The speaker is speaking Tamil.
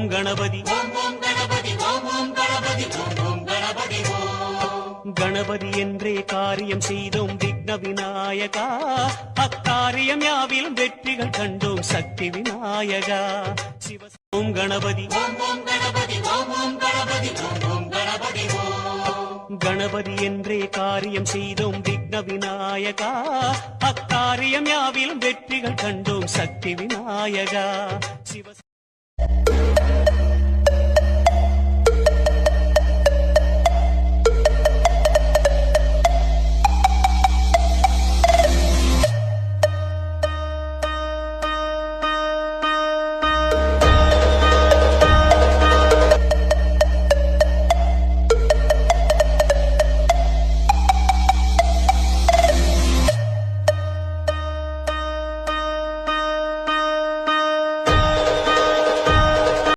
ஓம் கணபதி கணபதி என்றே காரியம் செய்தோம் விக்ன விநாயகா, அக்காரியம் யாவிலும் வெற்றிகள் கண்டோம் சக்தி விநாயகா. சிவ ஓம் கணபதி கணபதி என்றே காரியம் செய்தோம் விக்ன விநாயகா, அக்காரியம் யாவிலும் வெற்றிகள் கண்டோம் சக்தி விநாயகா. சிவ